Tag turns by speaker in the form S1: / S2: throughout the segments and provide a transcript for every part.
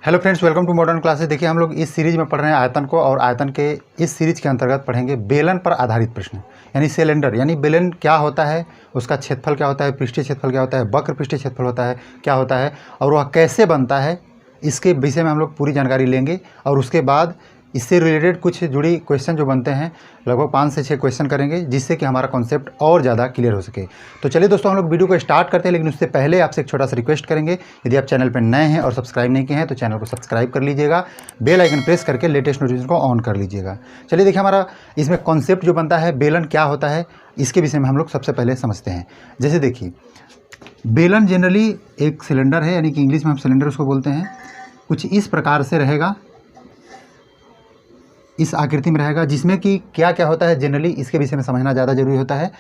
S1: Hello friends, welcome to modern classes. देखिए, हम लोग इस सीरीज में पढ़ रहे हैं आयतन को, और आयतन के इस सीरीज के अंतर्गत पढ़ेंगे बेलन पर आधारित प्रश्न, यानी सिलेंडर। यानी बेलन क्या होता है, उसका क्षेत्रफल क्या होता है, पृष्ठीय क्षेत्रफल क्या होता है, वक्र पृष्ठीय क्षेत्रफल होता है क्या होता है, और वह कैसे बनता है, इसके विषय में हम लोग पूरी जानकारी लेंगे। और उसके बाद इससे रिलेटेड कुछ जुड़ी क्वेश्चन जो बनते हैं, लगभग 5 से 6 क्वेश्चन करेंगे, जिससे कि हमारा कॉन्सेप्ट और ज़्यादा क्लियर हो सके। तो चलिए दोस्तों, हम लोग वीडियो को स्टार्ट करते हैं, लेकिन उससे पहले आपसे एक छोटा सा रिक्वेस्ट करेंगे। यदि आप चैनल पर नए हैं और सब्सक्राइब नहीं किए हैं तो चैनल को सब्सक्राइब कर लीजिएगा, बेल आइकन प्रेस करके लेटेस्ट नोटिफिकेशन को ऑन कर लीजिएगा। चलिए देखिए, हमारा इसमें कॉन्सेप्ट जो बनता है, बेलन क्या होता है, इसके विषय में हम लोग सबसे पहले समझते हैं। जैसे देखिए, बेलन जनरली एक सिलेंडर है, यानी कि इंग्लिश में हम सिलेंडर उसको बोलते हैं। कुछ इस प्रकार से रहेगा, इस आकृति में रहेगा, जिसमें कि क्या क्या होता है जनरली इसके विषय में समझना ज़्यादा जरूरी होता है।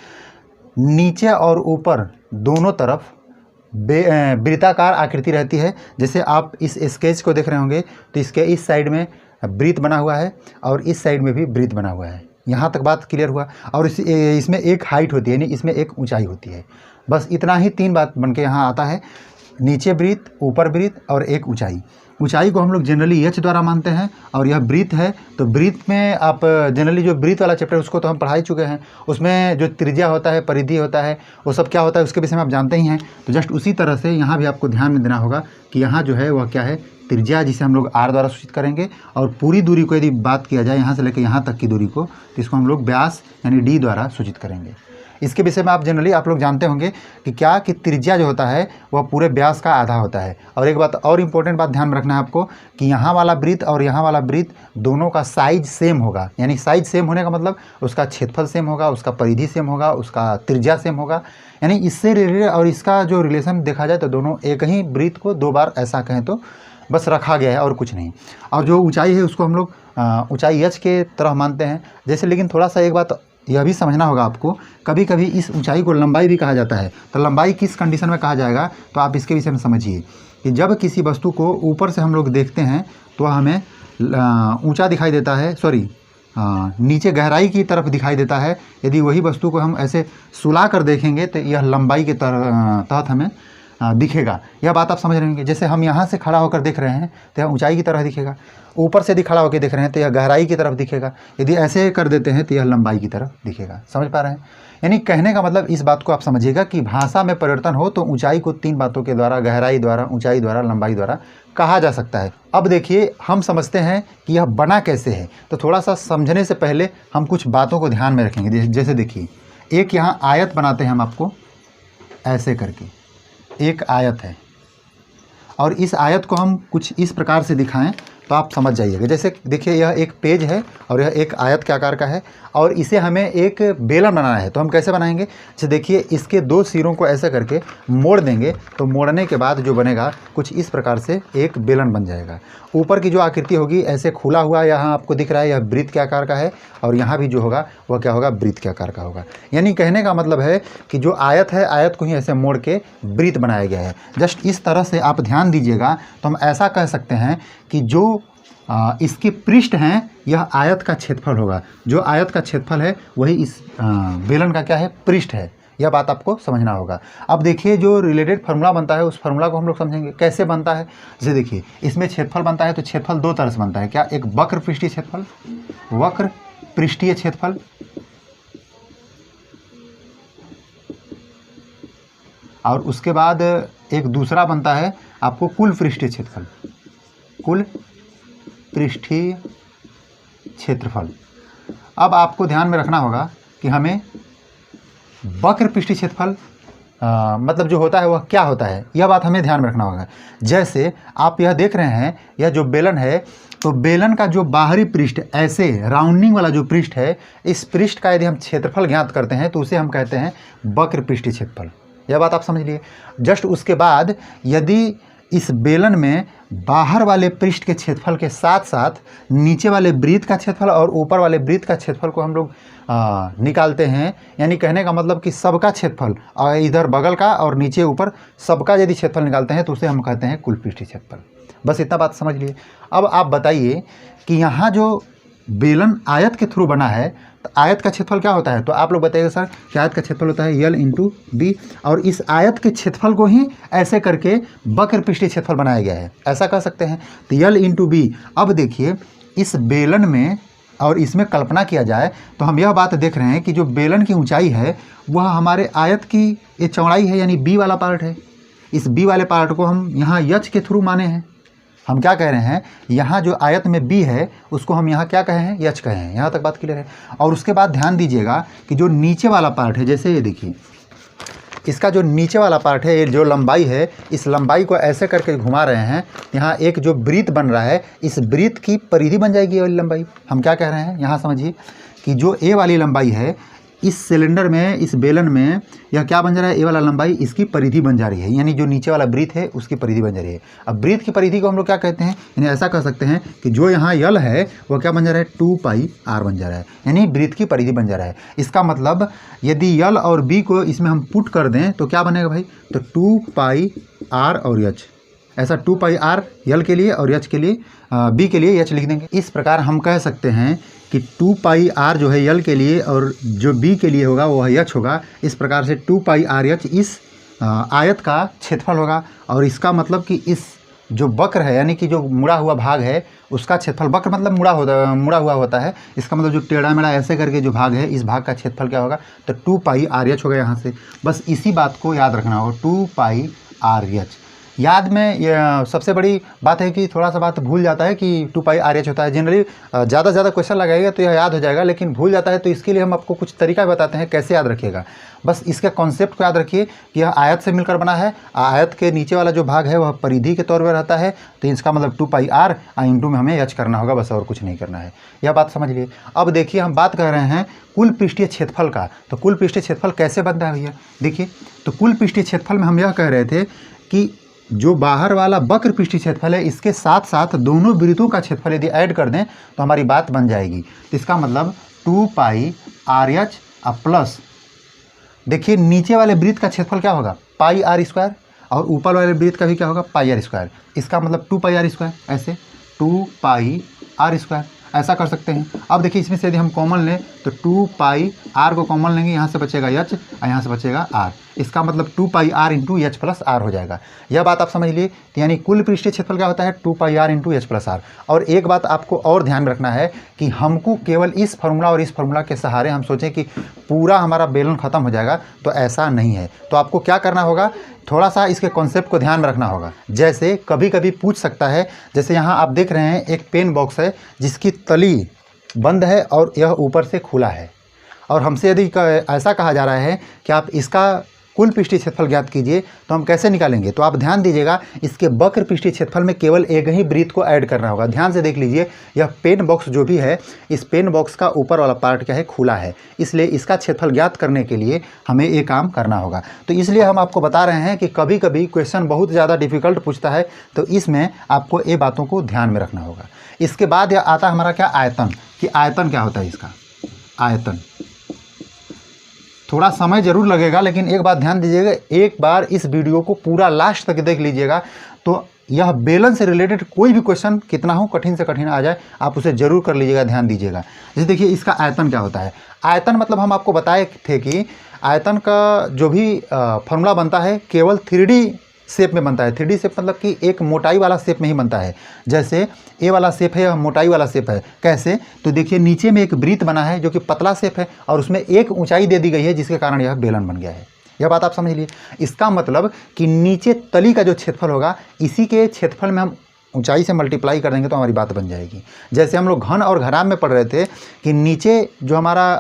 S1: नीचे और ऊपर दोनों तरफ वृत्ताकार आकृति रहती है। जैसे आप इस स्केच को देख रहे होंगे तो इसके इस साइड में वृत्त बना हुआ है और इस साइड में भी वृत्त बना हुआ है। यहाँ तक बात क्लियर हुआ। और इसमें एक हाइट होती है, यानी इसमें एक ऊंचाई होती है। बस इतना ही 3 बात बन के यहाँ आता है, नीचे वृत्त, ऊपर वृत्त और एक ऊंचाई। ऊंचाई को हम लोग जनरली एच द्वारा मानते हैं, और यह वृत्त है। तो वृत्त में आप जनरली जो वृत्त वाला चैप्टर उसको तो हम पढ़ा ही चुके हैं। उसमें जो त्रिज्या होता है, परिधि होता है, वो सब क्या होता है उसके विषय में आप जानते ही हैं। तो जस्ट उसी तरह से यहाँ भी आपको ध्यान में देना होगा कि यहाँ जो है वह क्या है, त्रिज्या, जिसे हम लोग आर द्वारा सूचित करेंगे। और पूरी दूरी को यदि बात किया जाए, यहाँ से लेकर यहाँ तक की दूरी को, तो इसको हम लोग व्यास यानी डी द्वारा सूचित करेंगे। इसके विषय में आप जनरली आप लोग जानते होंगे कि क्या कि त्रिज्या जो होता है वह पूरे व्यास का आधा होता है। और एक बात और इम्पोर्टेंट बात ध्यान में रखना है आपको कि यहाँ वाला वृत्त और यहाँ वाला वृत्त दोनों का साइज सेम होगा। यानी साइज सेम होने का मतलब उसका क्षेत्रफल सेम होगा, उसका परिधि सेम होगा, उसका त्रिज्या सेम होगा। यानी इससे रिलेटेड और इसका जो रिलेशन देखा जाए तो दोनों एक ही वृत्त को 2 बार ऐसा कहें तो बस रखा गया है और कुछ नहीं। और जो ऊंचाई है उसको हम लोग ऊंचाई एच के तरह मानते हैं। जैसे, लेकिन थोड़ा सा एक बात यह भी समझना होगा आपको, कभी कभी इस ऊंचाई को लंबाई भी कहा जाता है। तो लंबाई किस कंडीशन में कहा जाएगा, तो आप इसके विषय में समझिए कि जब किसी वस्तु को ऊपर से हम लोग देखते हैं तो हमें ऊंचा दिखाई देता है, नीचे गहराई की तरफ दिखाई देता है। यदि वही वस्तु को हम ऐसे सुला कर देखेंगे तो यह लंबाई के तहत हमें दिखेगा। यह बात आप समझ रहे होंगे। जैसे हम यहाँ से खड़ा होकर देख रहे हैं तो यह ऊंचाई की तरह दिखेगा, ऊपर से यदि खड़ा होकर देख रहे हैं तो यह गहराई की तरफ दिखेगा, यदि ऐसे कर देते हैं तो यह लंबाई की तरफ दिखेगा। समझ पा रहे हैं? यानी कहने का मतलब इस बात को आप समझिएगा कि भाषा में परिवर्तन हो तो ऊंचाई को 3 बातों के द्वारा, गहराई द्वारा, ऊंचाई द्वारा, लंबाई द्वारा कहा जा सकता है। अब देखिए, हम समझते हैं कि यह बना कैसे है। तो थोड़ा सा समझने से पहले हम कुछ बातों को ध्यान में रखेंगे। जैसे देखिए, एक यहाँ आयत बनाते हैं हम आपको ऐसे करके, एक आयत है, और इस आयत को हम कुछ इस प्रकार से दिखाएं तो आप समझ जाइएगा। जैसे देखिए, यह एक पेज है और यह एक आयत के आकार का है, और इसे हमें एक बेलन बनाना है। तो हम कैसे बनाएंगे? जैसे देखिए, इसके 2 सिरों को ऐसे करके मोड़ देंगे, तो मोड़ने के बाद जो बनेगा कुछ इस प्रकार से एक बेलन बन जाएगा। ऊपर की जो आकृति होगी ऐसे खुला हुआ यहाँ आपको दिख रहा है, यह वृत्त के आकार का है, और यहाँ भी जो होगा वह क्या होगा, वृत्त के आकार का होगा। यानी कहने का मतलब है कि जो आयत है, आयत को ही ऐसे मोड़ के वृत्त बनाया गया है। जस्ट इस तरह से आप ध्यान दीजिएगा तो हम ऐसा कह सकते हैं कि जो इसके पृष्ठ हैं यह आयत का क्षेत्रफल होगा। जो आयत का क्षेत्रफल है वही इस बेलन का क्या है, पृष्ठ है। यह बात आपको समझना होगा। अब देखिए, जो रिलेटेड फार्मूला बनता है उस फार्मूला को हम लोग समझेंगे कैसे बनता है। जैसे देखिए, इसमें क्षेत्रफल बनता है तो क्षेत्रफल 2 तरह से बनता है। क्या? एक वक्र पृष्ठीय क्षेत्रफल, वक्र पृष्ठीय क्षेत्रफल, और उसके बाद एक दूसरा बनता है आपको कुल पृष्ठीय क्षेत्रफल, कुल पृष्ठीय क्षेत्रफल। अब आपको ध्यान में रखना होगा कि हमें वक्र पृष्ठीय क्षेत्रफल मतलब जो होता है वह क्या होता है, यह बात हमें ध्यान में रखना होगा। जैसे आप यह देख रहे हैं, यह जो बेलन है, तो बेलन का जो बाहरी पृष्ठ ऐसे राउंडिंग वाला जो पृष्ठ है, इस पृष्ठ का यदि हम क्षेत्रफल ज्ञात करते हैं तो उसे हम कहते हैं वक्र पृष्ठीय क्षेत्रफल। यह बात आप समझ लिए। जस्ट उसके बाद यदि इस बेलन में बाहर वाले पृष्ठ के क्षेत्रफल के साथ साथ नीचे वाले वृत्त का क्षेत्रफल और ऊपर वाले वृत्त का क्षेत्रफल को हम लोग निकालते हैं, यानी कहने का मतलब कि सबका क्षेत्रफल, और इधर बगल का और नीचे ऊपर सबका यदि क्षेत्रफल निकालते हैं तो उसे हम कहते हैं कुल पृष्ठीय क्षेत्रफल। बस इतना बात समझ लिए। अब आप बताइए कि यहाँ जो बेलन आयत के थ्रू बना है तो आयत का क्षेत्रफल क्या होता है, तो आप लोग बताइएगा सर कि आयत का क्षेत्रफल होता है यल इंटू बी, और इस आयत के क्षेत्रफल को ही ऐसे करके वक्र पृष्ठीय क्षेत्रफल बनाया गया है, ऐसा कह सकते हैं। तो यल इंटू बी। अब देखिए इस बेलन में और इसमें कल्पना किया जाए तो हम यह बात देख रहे हैं कि जो बेलन की ऊंचाई है वह हमारे आयत की ये चौड़ाई है, यानी बी वाला पार्ट है। इस बी वाले पार्ट को हम यहाँ यच के थ्रू माने हैं। हम क्या कह रहे हैं, यहाँ जो आयत में बी है उसको हम यहाँ क्या कहे हैं, यच कहे हैं। यहाँ तक बात क्लियर है। और उसके बाद ध्यान दीजिएगा कि जो नीचे वाला पार्ट है, जैसे ये देखिए इसका जो नीचे वाला पार्ट है, ये जो लंबाई है, इस लंबाई को ऐसे करके घुमा रहे हैं, यहाँ एक जो वृत्त बन रहा है, इस वृत्त की परिधि बन जाएगी ये वाली लंबाई। हम क्या कह रहे हैं, यहाँ समझिए कि जो ए वाली लंबाई है इस सिलेंडर में, इस बेलन में यह क्या बन जा रहा है, ए वाला लंबाई इसकी परिधि बन जा रही है, यानी जो नीचे वाला वृत्त है उसकी परिधि बन जा रही है। अब वृत्त की परिधि को हम लोग क्या कहते हैं, यानी ऐसा कह सकते हैं कि जो यहाँ यल है वह क्या बन जा रहा है, 2πr बन जा रहा है, यानी वृत्त की परिधि बन जा रहा है। इसका मतलब यदि यल और बी को इसमें हम पुट कर दें तो क्या बनेगा भाई, तो 2πr और यच, ऐसा 2πr यल के लिए और यच के लिए, बी के लिए यच लिख देंगे। इस प्रकार हम कह सकते हैं कि 2πr जो है यल के लिए और जो बी के लिए होगा वह यच होगा। इस प्रकार से 2πr यच इस आयत का क्षेत्रफल होगा। और इसका मतलब कि इस जो वक्र है, यानी कि जो मुड़ा हुआ भाग है उसका क्षेत्रफल, वक्र मतलब मुड़ा हुआ होता है, इसका मतलब जो टेढ़ा मेढ़ा ऐसे करके जो भाग है इस भाग का क्षेत्रफल क्या होगा, तो 2πr यच होगा यहाँ से। बस इसी बात को याद रखना होगा, 2πr यच। याद में सबसे बड़ी बात है कि थोड़ा सा बात भूल जाता है कि 2πr यच होता है। जनरली ज़्यादा से ज़्यादा क्वेश्चन लगाएगा तो यह याद हो जाएगा, लेकिन भूल जाता है, तो इसके लिए हम आपको कुछ तरीका बताते हैं कैसे याद रखिएगा। बस इसके कॉन्सेप्ट को याद रखिए कि यह आयत से मिलकर बना है, आयत के नीचे वाला जो भाग है वह परिधि के तौर पर रहता है, तो इसका मतलब 2πr इंटू में हमें यच करना होगा, बस और कुछ नहीं करना है। यह बात समझ लिए। अब देखिए हम बात कर रहे हैं कुल पृष्ठीय क्षेत्रफल का। तो कुल पृष्ठीय क्षेत्रफल कैसे बनता है भैया, देखिए तो कुल पृष्ठीय क्षेत्रफल में हम यह कह रहे थे कि जो बाहर वाला वक्र पृष्ठीय क्षेत्रफल है इसके साथ साथ दोनों वृत्तों का क्षेत्रफल यदि ऐड कर दें तो हमारी बात बन जाएगी। तो इसका मतलब 2πrh प्लस, देखिए नीचे वाले वृत्त का क्षेत्रफल क्या होगा, πr² और ऊपर वाले वृत्त का भी क्या होगा, πr²। इसका मतलब 2πr², ऐसे 2πr², ऐसा कर सकते हैं। अब देखिए इसमें से यदि हम कॉमन लें तो 2πr को कॉमन लेंगे, यहाँ से बचेगा यच और यहाँ से बचेगा r। इसका मतलब 2πr into h plus are हो जाएगा। यह बात आप समझ लिए। तो यानी कुल पृष्ठीय क्षेत्रफल क्या होता है, 2πr into h plus are. और एक बात आपको और ध्यान रखना है कि हमको केवल इस फार्मूला और इस फार्मूला के सहारे हम सोचें कि पूरा हमारा बेलन ख़त्म हो जाएगा, तो ऐसा नहीं है। तो आपको क्या करना होगा, थोड़ा सा इसके कॉन्सेप्ट को ध्यान में रखना होगा। जैसे कभी कभी पूछ सकता है, जैसे यहाँ आप देख रहे हैं एक पेन बॉक्स है जिसकी तली बंद है और यह ऊपर से खुला है, और हमसे यदि ऐसा कहा जा रहा है कि आप इसका कुल पृष्ठीय क्षेत्रफल ज्ञात कीजिए, तो हम कैसे निकालेंगे। तो आप ध्यान दीजिएगा, इसके वक्र पृष्ठीय क्षेत्रफल में केवल एक ही वृत्त को ऐड करना होगा। ध्यान से देख लीजिए, यह पेन बॉक्स जो भी है, इस पेन बॉक्स का ऊपर वाला पार्ट क्या है, खुला है, इसलिए इसका क्षेत्रफल ज्ञात करने के लिए हमें ये काम करना होगा। तो इसलिए हम आपको बता रहे हैं कि कभी कभी क्वेश्चन बहुत ज़्यादा डिफिकल्ट पूछता है, तो इसमें आपको ये बातों को ध्यान में रखना होगा। इसके बाद यह आता है हमारा क्या, आयतन, कि आयतन क्या होता है इसका, आयतन। थोड़ा समय ज़रूर लगेगा, लेकिन एक बात ध्यान दीजिएगा, एक बार इस वीडियो को पूरा लास्ट तक देख लीजिएगा, तो यह बेलन से रिलेटेड कोई भी क्वेश्चन कितना हो कठिन से कठिन आ जाए, आप उसे ज़रूर कर लीजिएगा, ध्यान दीजिएगा। जैसे देखिए इसका आयतन क्या होता है। आयतन मतलब हम आपको बताए थे कि आयतन का जो भी फॉर्मूला बनता है केवल 3D शेप में बनता है। 3D शेप मतलब कि एक मोटाई वाला शेप में ही बनता है। जैसे ए वाला शेप है, यह मोटाई वाला शेप है। कैसे, तो देखिए नीचे में एक वृत्त बना है जो कि पतला शेप है, और उसमें एक ऊंचाई दे दी गई है जिसके कारण यह बेलन बन गया है। यह बात आप समझ लिए। इसका मतलब कि नीचे तली का जो क्षेत्रफल होगा, इसी के क्षेत्रफल में हम ऊंचाई से मल्टीप्लाई कर देंगे तो हमारी बात बन जाएगी। जैसे हम लोग घन और घराम में पढ़ रहे थे कि नीचे जो हमारा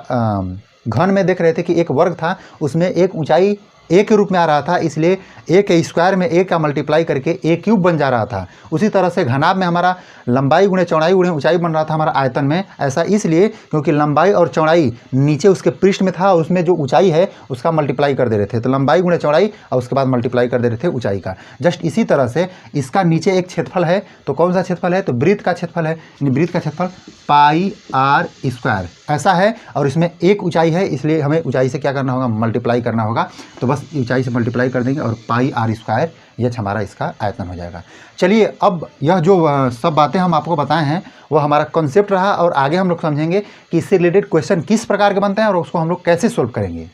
S1: घन में देख रहे थे कि एक वर्ग था, उसमें एक ऊंचाई ए के रूप में आ रहा था, इसलिए ए के स्क्वायर में ए का मल्टीप्लाई करके ए क्यूब बन जा रहा था। उसी तरह से घनाभ में हमारा लंबाई गुणे चौड़ाई गुणे ऊंचाई बन रहा था हमारा आयतन में। ऐसा इसलिए क्योंकि लंबाई और चौड़ाई नीचे उसके पृष्ठ में था, और उसमें जो ऊंचाई है उसका मल्टीप्लाई कर दे रहे थे, तो लंबाई गुणे चौड़ाई और उसके बाद मल्टीप्लाई कर दे रहे थे ऊंचाई का। जस्ट इसी तरह से इसका नीचे एक क्षेत्रफल है, तो कौन सा क्षेत्रफल है, तो वृत्त का क्षेत्रफल है। वृत्त का क्षेत्रफल πr² ऐसा है, और इसमें एक ऊंचाई है, इसलिए हमें ऊंचाई से क्या करना होगा, मल्टीप्लाई करना होगा। तो बस ऊंचाई से मल्टीप्लाई कर देंगे और πr² यच हमारा इसका आयतन हो जाएगा। चलिए अब यह जो सब बातें हम आपको बताए हैं वो हमारा कॉन्सेप्ट रहा, और आगे हम लोग समझेंगे कि इससे रिलेटेड क्वेश्चन किस प्रकार के बनते हैं और उसको हम लोग कैसे सोल्व करेंगे।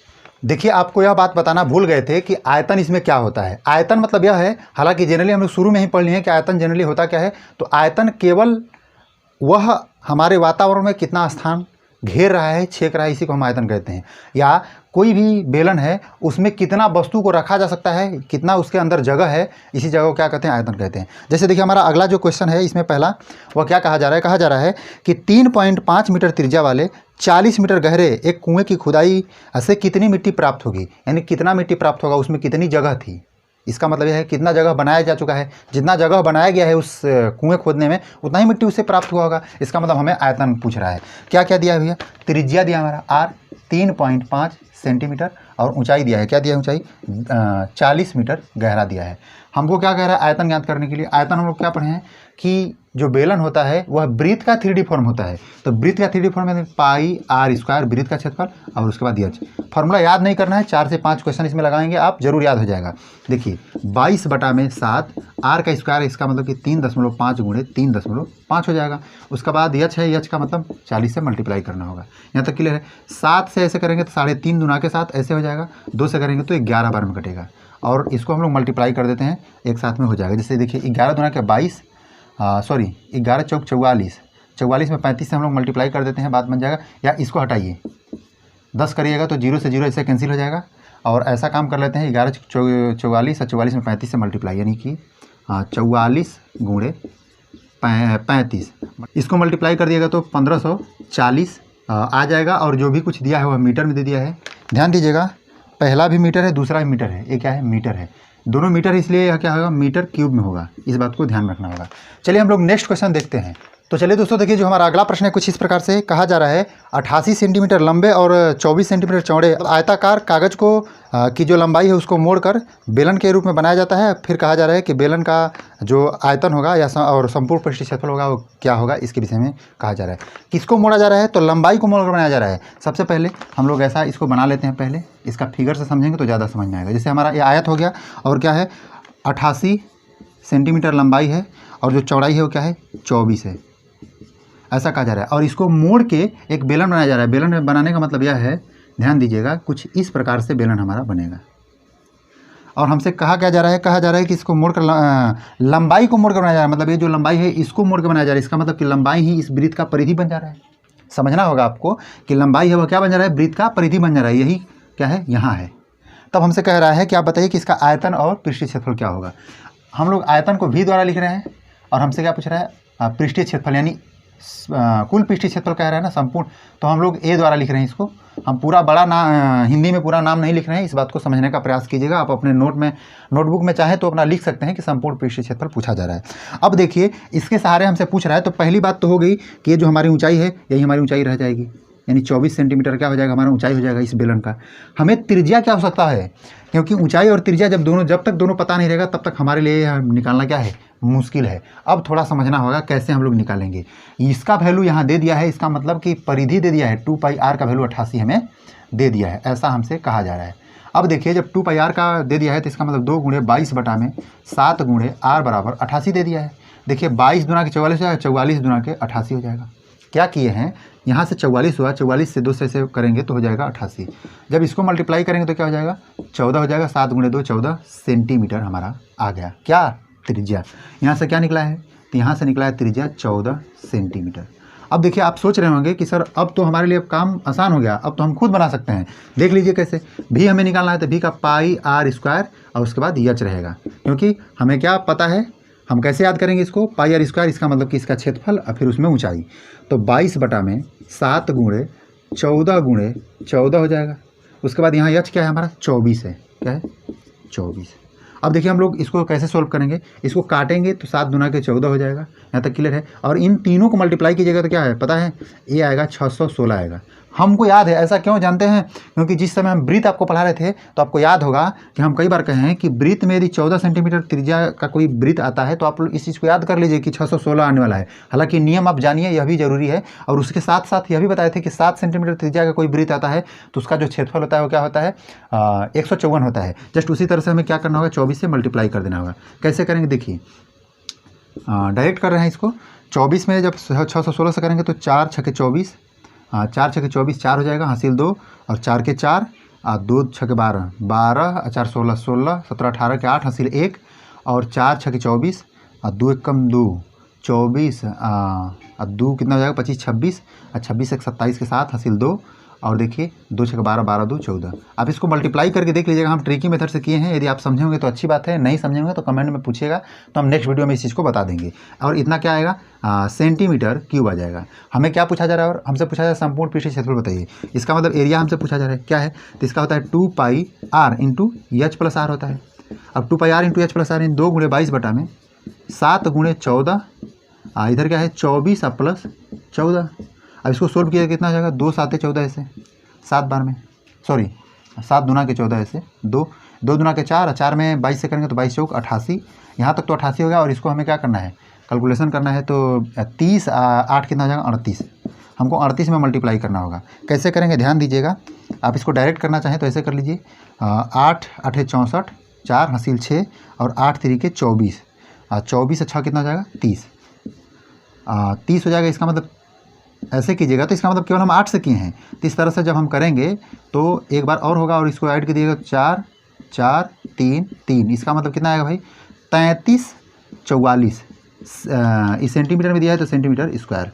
S1: देखिए, आपको यह बात बताना भूल गए थे कि आयतन इसमें क्या होता है। आयतन मतलब यह है, हालांकि जनरली हम लोग शुरू में ही पढ़ लिए हैं कि आयतन जनरली होता क्या है। तो आयतन केवल वह हमारे वातावरण में कितना स्थान घेर रहा है, छेक रहा है, इसी को हम आयतन कहते हैं। या कोई भी बेलन है उसमें कितना वस्तु को रखा जा सकता है, कितना उसके अंदर जगह है, इसी जगह को क्या कहते हैं, आयतन कहते हैं। जैसे देखिए हमारा अगला जो क्वेश्चन है इसमें पहला वह क्या कहा जा रहा है कि 3.5 मीटर त्रिज्या वाले 40 मीटर गहरे एक कुएं की खुदाई से कितनी मिट्टी प्राप्त होगी, यानी कितना मिट्टी प्राप्त होगा, उसमें कितनी जगह थी। इसका मतलब यह है कितना जगह बनाया जा चुका है, जितना जगह बनाया गया है उस कुएं खोदने में उतना ही मिट्टी उससे प्राप्त हुआ होगा। इसका मतलब हमें आयतन पूछ रहा है। क्या क्या दिया है भैया, त्रिज्या दिया हमारा r 3.5 सेंटीमीटर और ऊंचाई दिया है, क्या दिया है ऊंचाई 40 मीटर गहरा दिया है। हमको क्या कह रहा है आयतन ज्ञात करने के लिए। आयतन हम लोग क्या पढ़े हैं कि जो बेलन होता है वह वृत्त का 3D फॉर्म होता है। तो वृत्त का 3D फॉर्म में पाई r स्क्वायर वृत्त का क्षेत्रफल और उसके बाद यच। फॉर्मूला याद नहीं करना है, 4 से 5 क्वेश्चन इसमें लगाएंगे आप, जरूर याद हो जाएगा। देखिए 22/7 r का स्क्वायर, इसका मतलब कि 3.5 गुणे 3.5 हो जाएगा। उसके बाद यच है, यच का मतलब 40 से मल्टीप्लाई करना होगा। यहाँ तक क्लियर है। 7 से ऐसे करेंगे तो 3.5 गुना के साथ ऐसे हो जाएगा, 2 से करेंगे तो 11 बार में कटेगा, और इसको हम लोग मल्टीप्लाई कर देते हैं, एक साथ में हो जाएगा। जैसे देखिए 11 दूना के 22, 11 चौक 44, 44 में 35 से हम लोग मल्टीप्लाई कर देते हैं, बात बन जाएगा। या इसको हटाइए, 10 करिएगा तो 0 से 0 ऐसे कैंसिल हो जाएगा, और ऐसा काम कर लेते हैं 11 44 और 44 में 35 से मल्टीप्लाई, यानी कि 44 गुणे 35, इसको मल्टीप्लाई कर दिएगा तो 1540 आ जाएगा। और जो भी कुछ दिया है वह मीटर में दे दिया है। ध्यान दीजिएगा, पहला भी मीटर है, दूसरा भी मीटर है, ये क्या है, मीटर है, दोनों मीटर, इसलिए यह क्या होगा, मीटर क्यूब में होगा। इस बात को ध्यान रखना होगा। चलिए हम लोग नेक्स्ट क्वेश्चन देखते हैं। तो चलिए दोस्तों देखिए, जो हमारा अगला प्रश्न है कुछ इस प्रकार से कहा जा रहा है, 88 सेंटीमीटर लंबे और 24 सेंटीमीटर चौड़े आयताकार कागज को की जो लंबाई है उसको मोड़कर बेलन के रूप में बनाया जाता है। फिर कहा जा रहा है कि बेलन का जो आयतन होगा या और संपूर्ण पृष्ठीय क्षेत्रफल होगा वो क्या होगा, इसके विषय में कहा जा रहा है। किसको मोड़ा जा रहा है, तो लंबाई को मोड़कर बनाया जा रहा है। सबसे पहले हम लोग ऐसा इसको बना लेते हैं, पहले इसका फिगर से समझेंगे तो ज़्यादा समझ में आएगा। जैसे हमारा ये आयत हो गया, और क्या है 88 सेंटीमीटर लंबाई है, और जो चौड़ाई है वो क्या है 24 है, ऐसा कहा जा रहा है। और इसको मोड़ के एक बेलन बनाया जा रहा है। बेलन बनाने का मतलब यह है, ध्यान दीजिएगा, कुछ इस प्रकार से बेलन हमारा बनेगा। और हमसे कहा क्या जा रहा है, कहा जा रहा है कि इसको मोड़कर लंबाई को मोड़कर बनाया जा रहा है। मतलब ये जो लंबाई है इसको मोड़ कर बनाया जा रहा है। इसका मतलब कि लंबाई ही इस वृत्त का परिधि बन जा रहा है। समझना होगा आपको कि लंबाई है वह क्या बन जा रहा है, वृत्त का परिधि बन जा रहा है। यही क्या है, यहाँ है। तब हमसे कह रहा है कि आप बताइए कि इसका आयतन और पृष्ठीय क्षेत्रफल क्या होगा। हम लोग आयतन को v द्वारा लिख रहे हैं, और हमसे क्या पूछ रहा है, पृष्ठीय क्षेत्रफल, यानी कुल पृष्ठीय क्षेत्रफल कह रहा है ना, संपूर्ण, तो हम लोग a द्वारा लिख रहे हैं इसको। हम पूरा बड़ा हिंदी में पूरा नाम नहीं लिख रहे हैं, इस बात को समझने का प्रयास कीजिएगा। आप अपने नोटबुक में चाहे तो अपना लिख सकते हैं कि संपूर्ण पृष्ठीय क्षेत्रफल पूछा जा रहा है। अब देखिए इसके सहारे हमसे पूछ रहा है, तो पहली बात तो हो गई कि ये जो हमारी ऊंचाई है यही हमारी ऊंचाई रह जाएगी, यानी 24 सेंटीमीटर क्या हो जाएगा, हमारा ऊंचाई हो जाएगा इस बेलन का। हमें त्रिज्या क्या हो सकता है, क्योंकि ऊंचाई और त्रिज्या जब तक दोनों पता नहीं रहेगा तब तक हमारे लिए निकालना क्या है, मुश्किल है। अब थोड़ा समझना होगा कैसे हम लोग निकालेंगे। इसका वैल्यू यहाँ दे दिया है, इसका मतलब कि परिधि दे दिया है, 2πr का वैल्यू 88 हमें दे दिया है, ऐसा हमसे कहा जा रहा है। अब देखिए जब 2πr का दे दिया है तो इसका मतलब 2 गुणे 22/7 गुणे r बराबर 88 दे दिया है। देखिए 22 दूना के 44 हो जाएगा, 44 दूना के 88 हो जाएगा। क्या किए हैं, यहाँ से 44 हुआ, 44 से 2 से करेंगे तो हो जाएगा 88। जब इसको मल्टीप्लाई करेंगे तो क्या हो जाएगा, 14 हो जाएगा। 7 गुणे 2 14 सेंटीमीटर हमारा आ गया। क्या, त्रिज्या। यहाँ से क्या निकला है, तो यहाँ से निकला है त्रिज्या 14 सेंटीमीटर। अब देखिए आप सोच रहे होंगे कि सर अब तो हमारे लिए काम आसान हो गया, अब तो हम खुद बना सकते हैं। देख लीजिए कैसे, भी हमें निकालना है तो भी का πr² और उसके बाद यच रहेगा, क्योंकि हमें क्या पता है, हम कैसे याद करेंगे इसको, πr², इसका मतलब कि इसका क्षेत्रफल और फिर उसमें ऊंचाई। तो 22/7 गुणे 14 गुणे 14 हो जाएगा। उसके बाद यहाँ यच क्या है हमारा, 24 है। क्या है, 24। अब देखिए हम लोग इसको कैसे सोल्व करेंगे, इसको काटेंगे तो 7 दूना के 14 हो जाएगा। यहाँ तक क्लियर है। और इन तीनों को मल्टीप्लाई कीजिएगा तो क्या है पता है, ये आएगा 616 आएगा। हमको याद है, ऐसा क्यों जानते हैं? क्योंकि जिस समय हम वृत्त आपको पढ़ा रहे थे तो आपको याद होगा कि हम कई बार कहे हैं कि वृत्त में यदि 14 सेंटीमीटर त्रिज्या का कोई वृत्त आता है तो आप लोग इस चीज़ को याद कर लीजिए कि 616 आने वाला है। हालांकि नियम आप जानिए, यह भी जरूरी है। और उसके साथ साथ यह भी बताए थे कि 7 सेंटीमीटर त्रिज्या का कोई वृत्त आता है तो उसका जो क्षेत्रफल होता है वो क्या होता है? 154 होता है। जस्ट उसी तरह से हमें क्या करना होगा? 24 से मल्टीप्लाई कर देना होगा। कैसे करेंगे देखिए, डायरेक्ट कर रहे हैं इसको। 24 में जब 616 से करेंगे तो 4 छके 24, 4 छके 24 4 हो जाएगा, हासिल 2 और 4 के 4, 2 छके 12, 12 4 16 16, 17 18 के 8 हासिल 1 और 4 छके 24 और 2 एक कम 2 24 और 2 कितना हो जाएगा? 25 26 और 26 एक 27 के 7 हासिल 2 और देखिए 2 छके 12 12 2 14। आप इसको मल्टीप्लाई करके देख लीजिएगा। हम ट्रिकी मेथड से किए हैं। यदि आप समझेंगे तो अच्छी बात है, नहीं समझेंगे तो कमेंट में पूछिएगा तो हम नेक्स्ट वीडियो में इस चीज़ को बता देंगे। और इतना क्या आएगा? सेंटीमीटर क्यूब आ जाएगा। हमें क्या पूछा जा रहा है? और हमसे पूछा जा रहा है संपूर्ण पृष्ठीय क्षेत्रफल बताइए। इसका मतलब एरिया हमसे पूछा जा रहा है, क्या है? तो इसका होता है 2 pi r into h plus r होता है। अब 2 pi r into h plus r इन 2 गुणे 22 बटा में 7 गुणे 14, इधर क्या है? 24 प्लस 14। अब इसको सोल्व किया कितना आ जाएगा? 2 7 14 ऐसे 7 बार में, सॉरी 7 दूना के 14 ऐसे 2 दूना के 4 और 4 में 22 से करेंगे तो 22 चौक 88। यहाँ तक तो 88 हो गया। और इसको हमें क्या करना है? कैलकुलेशन करना है। तो 30 8 कितना हो जाएगा? 38। हमको 38 में मल्टीप्लाई करना होगा। कैसे करेंगे ध्यान दीजिएगा। आप इसको डायरेक्ट करना चाहें तो ऐसे कर लीजिए। 8 8 64, 4 हासिल 6 और 8 3 के 24, 24 अच्छा कितना हो जाएगा? 30। 30 हो जाएगा। इसका मतलब ऐसे कीजिएगा तो इसका मतलब केवल हम 8 से किए हैं। तो इस तरह से जब हम करेंगे तो एक बार और होगा और इसको ऐड कर दिएगा 4 4 3 3। इसका मतलब कितना आएगा भाई? 33 44। इस सेंटीमीटर में दिया है तो सेंटीमीटर स्क्वायर।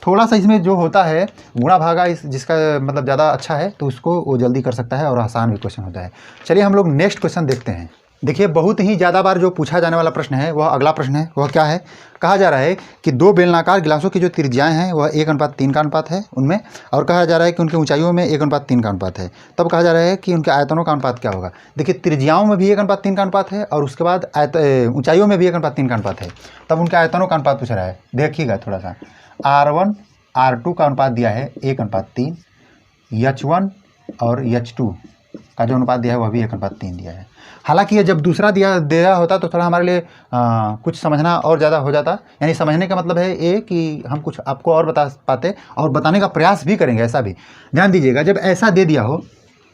S1: थोड़ा सा इसमें जो होता है गुणा भागा, इस जिसका मतलब ज़्यादा अच्छा है तो उसको वो जल्दी कर सकता है और आसान भी क्वेश्चन होता है। चलिए हम लोग नेक्स्ट क्वेश्चन देखते हैं। देखिए बहुत ही ज़्यादा बार जो पूछा जाने वाला प्रश्न है वह अगला प्रश्न है। वह क्या है? कहा जा रहा है कि 2 बेलनाकार गिलासों की जो त्रिज्याएं हैं वह 1:3 का अनुपात है उनमें, और कहा जा रहा है कि उनकी ऊंचाइयों में 1:3 का अनुपात है। तब कहा जा रहा है कि उनके आयतनों का अनुपात क्या होगा। देखिए त्रिज्याओं में भी 1:3 का अनुपात है और उसके बाद ऊंचाइयों में भी 1:3 का अनुपात है। तब उनके आयतनों का अनुपात पूछ रहा है। देखिएगा थोड़ा सा, R1 R2 का अनुपात दिया है 1:3, H1 और H2 का जो अनुपात दिया है वह भी 1:3 दिया है। हालांकि ये जब दूसरा दिया होता तो थोड़ा हमारे लिए कुछ समझना और ज़्यादा हो जाता। यानी समझने का मतलब है ये कि हम कुछ आपको और बता पाते और बताने का प्रयास भी करेंगे। ऐसा भी ध्यान दीजिएगा, जब ऐसा दे दिया हो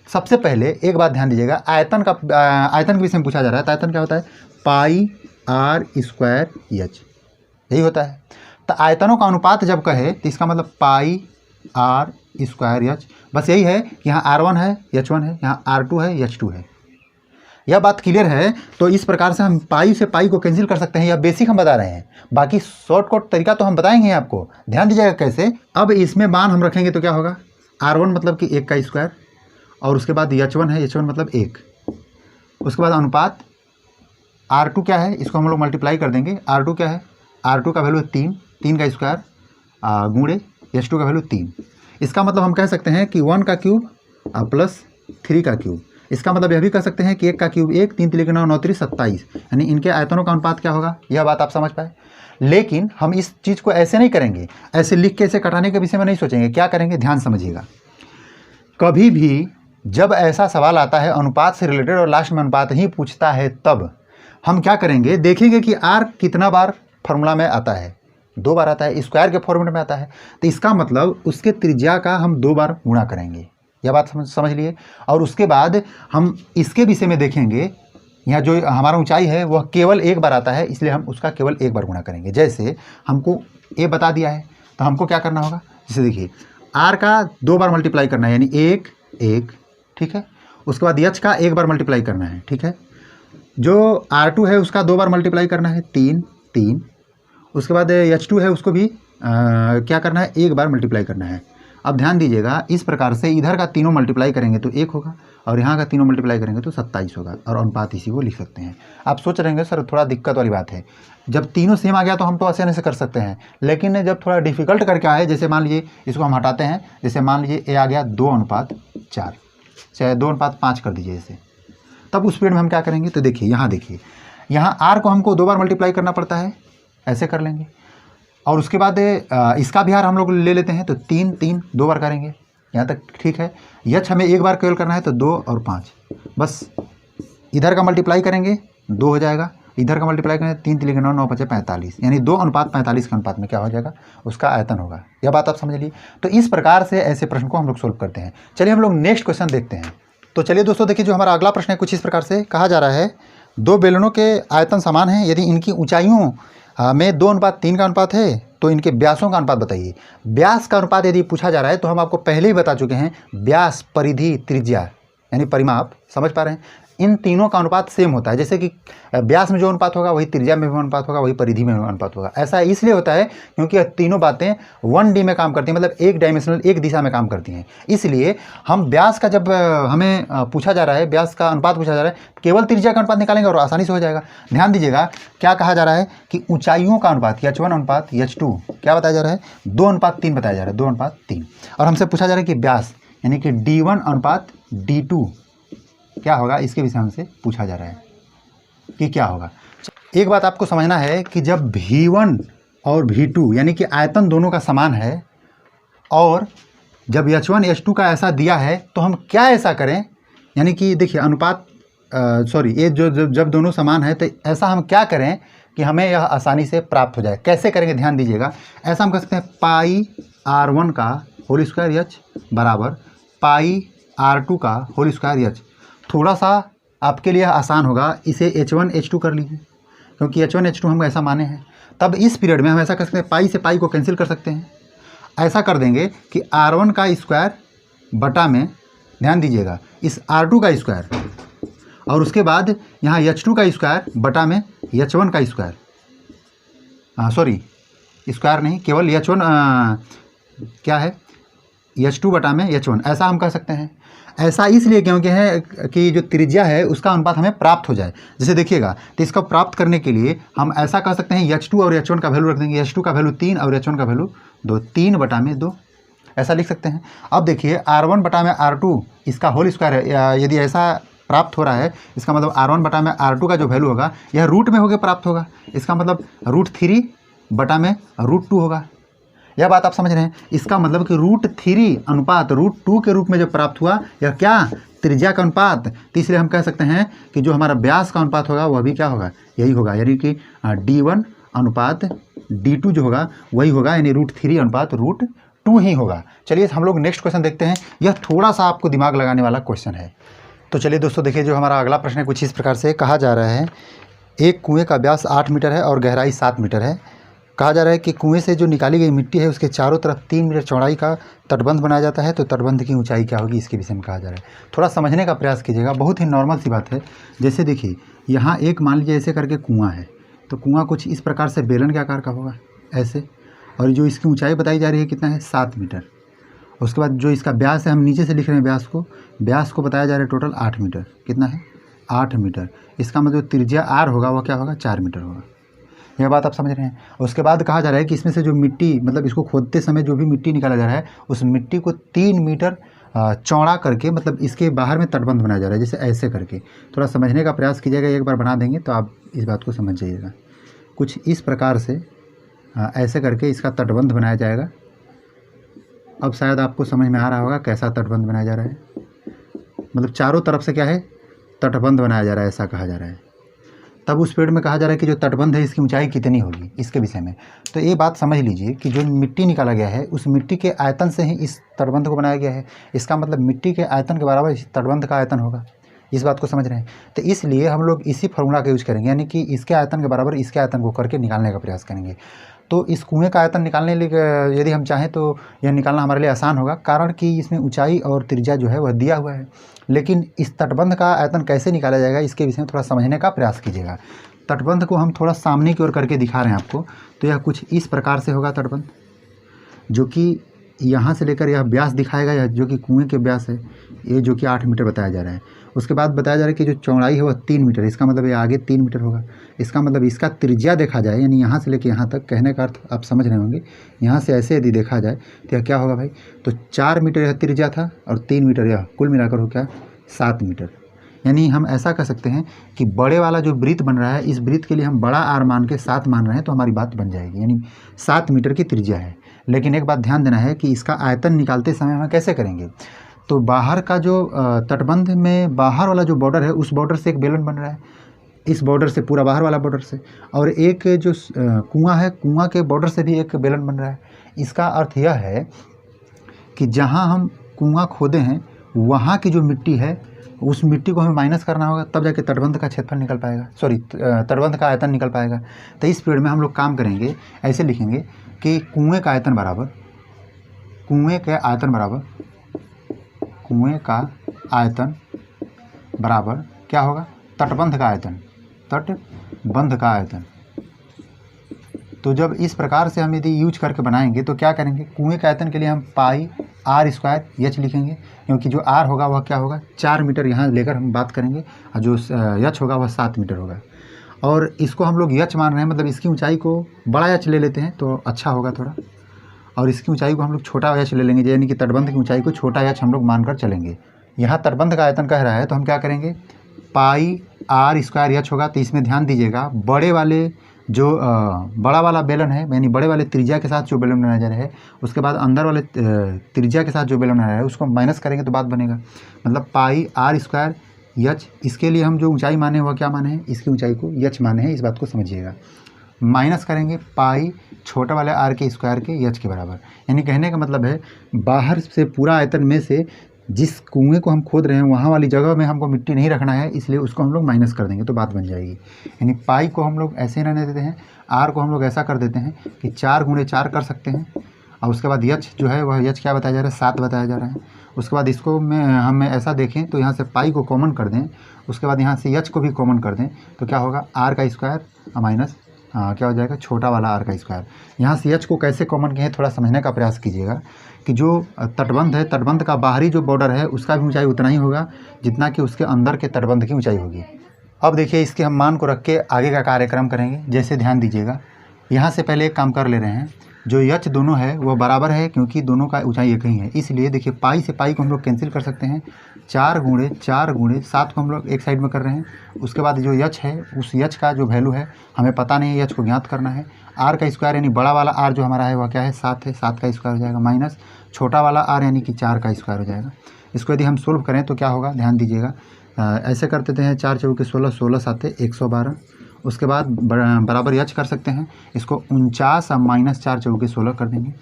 S1: सबसे पहले एक बात ध्यान दीजिएगा, आयतन के विषय में पूछा जा रहा है। तो आयतन क्या होता है? पाई r स्क्वायर एच, यही होता है। तो आयतनों का अनुपात जब कहे तो इसका मतलब पाई r स्क्वायर एच। बस यही है कि यहाँ R1 है, H1 है, यहाँ R2 है, H2 है। यह बात क्लियर है। तो इस प्रकार से हम पाई से पाई को कैंसिल कर सकते हैं। यह बेसिक हम बता रहे हैं, बाकी शॉर्टकट तरीका तो हम बताएंगे आपको। ध्यान दीजिएगा कैसे। अब इसमें मान हम रखेंगे तो क्या होगा? R1 मतलब कि 1 का स्क्वायर और उसके बाद H1 है, H1 मतलब 1, उसके बाद अनुपात R2 क्या है? इसको हम लोग मल्टीप्लाई कर देंगे। R2 क्या है? R2 का वैल्यू है 3, 3 का स्क्वायर गुणे H2 का वैल्यू 3। इसका मतलब हम कह सकते हैं कि 1 का क्यूब प्लस 3 का क्यूब। इसका मतलब यह भी कह सकते हैं कि 1 का क्यूब 1, 3 3 9 9 3 27। यानी इनके आयतनों का अनुपात क्या होगा? यह बात आप समझ पाए। लेकिन हम इस चीज़ को ऐसे नहीं करेंगे, ऐसे लिख के इसे कटाने के विषय में नहीं सोचेंगे। क्या करेंगे? ध्यान समझिएगा। कभी भी जब ऐसा सवाल आता है अनुपात से रिलेटेड और लास्ट में अनुपात ही पूछता है, तब हम क्या करेंगे? देखेंगे कि R कितना बार फॉर्मूला में आता है। 2 बार आता है, स्क्वायर के फॉर्मेट में आता है। तो इसका मतलब उसके त्रिज्या का हम 2 बार गुणा करेंगे। यह बात समझ लिए। और उसके बाद हम इसके विषय में देखेंगे, यहाँ जो हमारा ऊंचाई है वह केवल 1 बार आता है, इसलिए हम उसका केवल 1 बार गुणा करेंगे। जैसे हमको ए बता दिया है तो हमको क्या करना होगा? जैसे देखिए R का 2 बार मल्टीप्लाई करना है, यानी 1 1, ठीक है। उसके बाद H का 1 बार मल्टीप्लाई करना है, ठीक है। जो R2 है उसका 2 बार मल्टीप्लाई करना है, 3 3। उसके बाद H2 है उसको भी क्या करना है? 1 बार मल्टीप्लाई करना है। अब ध्यान दीजिएगा, इस प्रकार से इधर का तीनों मल्टीप्लाई करेंगे तो 1 होगा और यहाँ का तीनों मल्टीप्लाई करेंगे तो 27 होगा और अनुपात इसी को लिख सकते हैं। आप सोच रहे हैं सर थोड़ा दिक्कत वाली बात है, जब तीनों सेम आ गया तो हम तो आसानी से कर सकते हैं, लेकिन जब थोड़ा डिफिकल्ट करके आए, जैसे मान लीजिए इसको हम हटाते हैं, जैसे मान लीजिए ए आ गया 2:4, चाहे 2:5 कर दीजिए इसे, तब उस पीरियड में हम क्या करेंगे? तो देखिए यहाँ R को हमको 2 बार मल्टीप्लाई करना पड़ता है, ऐसे कर लेंगे। और उसके बाद इसका भी R हम लोग ले लेते हैं तो 3 3 2 बार करेंगे यहाँ तक ठीक है। यच हमें एक बार केवल करना है तो 2 और 5, बस इधर का मल्टीप्लाई करेंगे 2 हो जाएगा, इधर का मल्टीप्लाई करेंगे 3 3 9 9 5 45, यानी 2:45 के अनुपात में क्या हो जाएगा, उसका आयतन होगा। यह बात आप समझ ली। तो इस प्रकार से ऐसे प्रश्न को हम लोग सोल्व करते हैं। चलिए हम लोग नेक्स्ट क्वेश्चन देखते हैं। तो चलिए दोस्तों देखिए, जो हमारा अगला प्रश्न है कुछ इस प्रकार से कहा जा रहा है, 2 बेलनों के आयतन समान हैं, यदि इनकी ऊंचाइयों में 2:3 का अनुपात है तो इनके व्यासों का अनुपात बताइए। व्यास का अनुपात यदि पूछा जा रहा है तो हम आपको पहले ही बता चुके हैं, व्यास, परिधि, त्रिज्या यानी परिमाप, समझ पा रहे हैं, इन तीनों का अनुपात सेम होता है। जैसे कि व्यास में जो अनुपात होगा वही त्रिज्या में भी अनुपात होगा, वही परिधि में अनुपात होगा। ऐसा इसलिए होता है क्योंकि यह तीनों बातें 1D में काम करती हैं, मतलब एक डायमेंशनल, एक दिशा में काम करती हैं। इसलिए हम व्यास का जब हमें पूछा जा रहा है, व्यास का अनुपात पूछा जा रहा है, केवल त्रिज्या का अनुपात निकालेंगे और आसानी से हो जाएगा। ध्यान दीजिएगा क्या कहा जा रहा है कि ऊंचाइयों का अनुपात H1 अनुपात H2 क्या बताया जा रहा है, 2:3 बताया जा रहा है, 2:3। और हमसे पूछा जा रहा है कि व्यास यानी कि D1 अनुपात D2 क्या होगा, इसके विषय हमसे पूछा जा रहा है कि क्या होगा। एक बात आपको समझना है कि जब V1 और V2 यानी कि आयतन दोनों का समान है और जब H1 H2 का ऐसा दिया है तो हम क्या ऐसा करें, यानी कि देखिए अनुपात ये जब दोनों समान है तो ऐसा हम क्या करें कि हमें यह आसानी से प्राप्त हो जाए। कैसे करेंगे ध्यान दीजिएगा। ऐसा हम कर सकते हैं पाई R1 का होल स्क्वायर H बराबर पाई R2 का होल स्क्वायर H। थोड़ा सा आपके लिए आसान होगा, इसे H1 H2 कर लीजिए क्योंकि H1 H2 हम ऐसा माने हैं। तब इस पीरियड में हम ऐसा कर सकते हैं, पाई से पाई को कैंसिल कर सकते हैं। ऐसा कर देंगे कि R1 का स्क्वायर बटा में, ध्यान दीजिएगा, इस R2 का स्क्वायर और उसके बाद यहाँ H2 का स्क्वायर बटा में H1 का स्क्वायर, स्क्वायर नहीं, केवल H1 क्या है, H2 बटा में H1, ऐसा हम कह सकते हैं। ऐसा इसलिए क्योंकि है कि जो त्रिज्या है उसका अनुपात हमें प्राप्त हो जाए। जैसे देखिएगा, तो इसको प्राप्त करने के लिए हम ऐसा कर सकते हैं, H2 और H1 का वैल्यू रख देंगे, H2 का वैल्यू 3 और H1 का वैल्यू 2, 3 बटा में 2, ऐसा लिख सकते हैं। अब देखिए R1 बटा में R2 इसका होल स्क्वायर है, यदि ऐसा प्राप्त हो रहा है इसका मतलब R1 बटा में R2 का जो वैल्यू होगा यह रूट में होकर प्राप्त होगा, इसका मतलब √3 बटा में √2 होगा। यह बात आप समझ रहे हैं। इसका मतलब कि √3 अनुपात √2 के रूप में जब प्राप्त हुआ, यह क्या, त्रिज्या का अनुपात। तो इसलिए हम कह सकते हैं कि जो हमारा व्यास का अनुपात होगा वह भी क्या होगा, यही होगा, यानी कि D1 अनुपात D2 जो होगा वही होगा, यानी √3 अनुपात √2 ही होगा। चलिए हम लोग नेक्स्ट क्वेश्चन देखते हैं। यह थोड़ा सा आपको दिमाग लगाने वाला क्वेश्चन है। तो चलिए दोस्तों देखिए, जो हमारा अगला प्रश्न है कुछ इस प्रकार से कहा जा रहा है, एक कुएँ का व्यास 8 मीटर है और गहराई 7 मीटर है। कहा जा रहा है कि कुएं से जो निकाली गई मिट्टी है उसके चारों तरफ 3 मीटर चौड़ाई का तटबंध बनाया जाता है, तो तटबंध की ऊंचाई क्या होगी, इसके विषय में कहा जा रहा है। थोड़ा समझने का प्रयास कीजिएगा, बहुत ही नॉर्मल सी बात है। जैसे देखिए यहाँ एक मान लीजिए ऐसे करके कुआं है, तो कुआं कुछ इस प्रकार से बेलन के आकार का होगा ऐसे, और जो इसकी ऊंचाई बताई जा रही है कितना है, 7 मीटर। उसके बाद जो इसका व्यास है, हम नीचे से लिख रहे हैं व्यास को बताया जा रहा है टोटल 8 मीटर, कितना है 8 मीटर। इसका मतलब त्रिज्या R होगा वह क्या होगा, 4 मीटर होगा। यह बात आप समझ रहे हैं। उसके बाद कहा जा रहा है कि इसमें से जो मिट्टी, मतलब इसको खोदते समय जो भी मिट्टी निकाला जा रहा है उस मिट्टी को 3 मीटर चौड़ा करके, मतलब इसके बाहर में तटबंध बनाया जा रहा है, जैसे ऐसे करके। थोड़ा समझने का प्रयास कीजिएगा, एक बार बना देंगे तो आप इस बात को समझ जाइएगा। कुछ इस प्रकार से ऐसे करके इसका तटबंध बनाया जाएगा। अब शायद आपको समझ में आ रहा होगा कैसा तटबंध बनाया जा रहा है, मतलब चारों तरफ से क्या है, तटबंध बनाया जा रहा है, ऐसा कहा जा रहा है। तब उस पेड़ में कहा जा रहा है कि जो तटबंध है इसकी ऊंचाई कितनी होगी, इसके विषय में। तो ये बात समझ लीजिए कि जो मिट्टी निकाला गया है उस मिट्टी के आयतन से ही इस तटबंध को बनाया गया है। इसका मतलब मिट्टी के आयतन के बराबर इस तटबंध का आयतन होगा। इस बात को समझ रहे हैं। तो इसलिए हम लोग इसी फार्मूला का यूज करेंगे, यानी कि इसके आयतन के बराबर इसके आयतन को करके निकालने का प्रयास करेंगे। तो इस कुएँ का आयतन निकालने लिए यदि हम चाहें तो यह निकालना हमारे लिए आसान होगा, कारण कि इसमें ऊंचाई और त्रिज्या जो है वह दिया हुआ है। लेकिन इस तटबंध का आयतन कैसे निकाला जाएगा इसके विषय में थोड़ा समझने का प्रयास कीजिएगा। तटबंध को हम थोड़ा सामने की ओर करके दिखा रहे हैं आपको। तो यह कुछ इस प्रकार से होगा तटबंध, जो कि यहाँ से लेकर यह व्यास दिखाएगा, यह जो कि कुएँ के व्यास है, ये जो कि 8 मीटर बताया जा रहा है। उसके बाद बताया जा रहा है कि जो चौड़ाई है वह 3 मीटर, इसका मतलब ये आगे 3 मीटर होगा। इसका मतलब इसका त्रिज्या देखा जाए, यानी यहाँ से लेकर यहाँ तक, कहने का अर्थ आप समझ रहे होंगे। यहाँ से ऐसे यदि देखा जाए तो यह क्या होगा भाई, तो 4 मीटर यह त्रिज्या था और 3 मीटर यह, कुल मिलाकर हो क्या 7 मीटर। यानी हम ऐसा कर सकते हैं कि बड़े वाला जो वृत्त बन रहा है, इस वृत्त के लिए हम बड़ा आर मान के 7 मान रहे हैं, तो हमारी बात बन जाएगी, यानी 7 मीटर की त्रिज्या है। लेकिन एक बात ध्यान देना है कि इसका आयतन निकालते समय हम कैसे करेंगे। तो बाहर का जो तटबंध में बाहर वाला जो बॉर्डर है, उस बॉर्डर से एक बेलन बन रहा है, इस बॉर्डर से, पूरा बाहर वाला बॉर्डर से, और एक जो कुआं है, कुआं के बॉर्डर से भी एक बेलन बन रहा है। इसका अर्थ यह है कि जहां हम कुआं खोदे हैं वहां की जो मिट्टी है, उस मिट्टी को हमें माइनस करना होगा, तब जाके तटबंध का क्षेत्रफल निकल पाएगा, तटबंध का आयतन निकल पाएगा। तो इस पीरियड में हम लोग काम करेंगे, ऐसे लिखेंगे कि कुएँ का आयतन बराबर, कुएँ का आयतन बराबर, कुएँ का आयतन बराबर क्या होगा, तटबंध का आयतन, तटबंध का आयतन। तो जब इस प्रकार से हम यदि यूज करके बनाएंगे तो क्या करेंगे, कुएँ के आयतन के लिए हम पाई आर स्क्वायर एच लिखेंगे, क्योंकि जो आर होगा वह क्या होगा, 4 मीटर यहाँ लेकर हम बात करेंगे, और जो एच होगा वह 7 मीटर होगा। और इसको हम लोग एच मान रहे हैं, मतलब इसकी ऊंचाई को बड़ा एच ले लेते हैं तो अच्छा होगा थोड़ा, और इसकी ऊंचाई को हम लोग छोटा एच ले लेंगे, यानी कि तटबंध की ऊंचाई को छोटा एच हम लोग मानकर चलेंगे। यहाँ तटबंध का आयतन कह रहा है तो हम क्या करेंगे, पाई आर स्क्वायर एच होगा। तो इसमें ध्यान दीजिएगा, बड़े वाले जो बड़ा वाला बेलन है, यानी बड़े वाले त्रिज्या के साथ जो बेलन बनाया जा रहा है, उसके बाद अंदर वाले त्रिज्या के साथ जो बेलन बनाया है उसको माइनस करेंगे तो बात बनेगा, मतलब पाई आर स्क्वायर एच। इसके लिए हम जो ऊंचाई माने वह क्या माने हैं, इसकी ऊंचाई को एच माने हैं, इस बात को समझिएगा। माइनस करेंगे पाई छोटा वाले आर के स्क्वायर के एच के बराबर, यानी कहने का मतलब है बाहर से पूरा आयतन में से जिस कुएं को हम खोद रहे हैं वहाँ वाली जगह में हमको मिट्टी नहीं रखना है, इसलिए उसको हम लोग माइनस कर देंगे तो बात बन जाएगी। यानी पाई को हम लोग ऐसे रहने देते हैं, आर को हम लोग ऐसा कर देते हैं कि 4 × 4 कर सकते हैं, और उसके बाद एच जो है वह एच क्या बताया जा रहा है, 7 बताया जा रहा है। उसके बाद इसको हम ऐसा देखें तो यहाँ से पाई को कॉमन कर दें, उसके बाद यहाँ से एच को भी कॉमन कर दें, तो क्या होगा, आर का स्क्वायर माइनस क्या हो जाएगा, छोटा वाला आर का स्क्वायर। यहाँ से एच को कैसे कॉमन किए थोड़ा समझने का प्रयास कीजिएगा कि जो तटबंध है, तटबंध का बाहरी जो बॉर्डर है उसका भी ऊंचाई उतना ही होगा जितना कि उसके अंदर के तटबंध की ऊंचाई होगी। अब देखिए, इसके हम मान को रख के आगे का कार्यक्रम करेंगे। जैसे ध्यान दीजिएगा, यहाँ से पहले एक काम कर ले रहे हैं, जो एच दोनों है वो बराबर है, क्योंकि दोनों का ऊंचाई एक ही है, इसलिए देखिए पाई से पाई को हम लोग कैंसिल कर सकते हैं, 4 × 4 × 7 को हम लोग एक साइड में कर रहे हैं। उसके बाद जो एच है, उस एच का जो वैल्यू है हमें पता नहीं है, एच को ज्ञात करना है। आर का स्क्वायर यानी बड़ा वाला आर जो हमारा है वह क्या है, 7 है, 7 का स्क्वायर हो जाएगा, माइनस छोटा वाला आर यानी कि 4 का स्क्वायर हो जाएगा। इसको यदि हम सोल्व करें तो क्या होगा, ध्यान दीजिएगा, ऐसे कर देते हैं, 4 × 4 = 16, 16 × 7 = 112। उसके बाद बराबर एच कर सकते हैं, इसको 49 और -4 × 4 = 16 कर देंगे।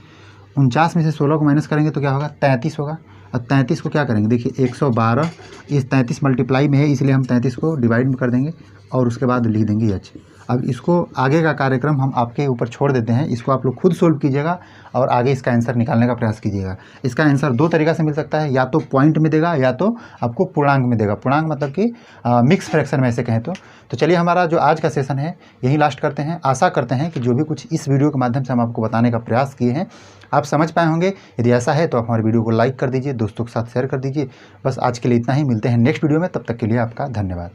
S1: 49 में से 16 को माइनस करेंगे तो क्या होगा, 33 होगा। और 33 को क्या करेंगे, देखिए 112 इस 33 मल्टीप्लाई में है, इसलिए हम 33 को डिवाइड में कर देंगे और उसके बाद लिख देंगे एच। अब इसको आगे का कार्यक्रम हम आपके ऊपर छोड़ देते हैं, इसको आप लोग खुद सोल्व कीजिएगा और आगे इसका आंसर निकालने का प्रयास कीजिएगा। इसका आंसर 2 तरीक़ा से मिल सकता है, या तो पॉइंट में देगा या तो आपको पूर्णांक में देगा। पूर्णांक मतलब कि मिक्स फ्रैक्शन में ऐसे कहें तो चलिए, हमारा जो आज का सेशन है यही लास्ट करते हैं। आशा करते हैं कि जो भी कुछ इस वीडियो के माध्यम से हम आपको बताने का प्रयास किए हैं आप समझ पाए होंगे। यदि ऐसा है तो आप हमारे वीडियो को लाइक कर दीजिए, दोस्तों के साथ शेयर कर दीजिए। बस आज के लिए इतना ही, मिलते हैं नेक्स्ट वीडियो में, तब तक के लिए आपका धन्यवाद।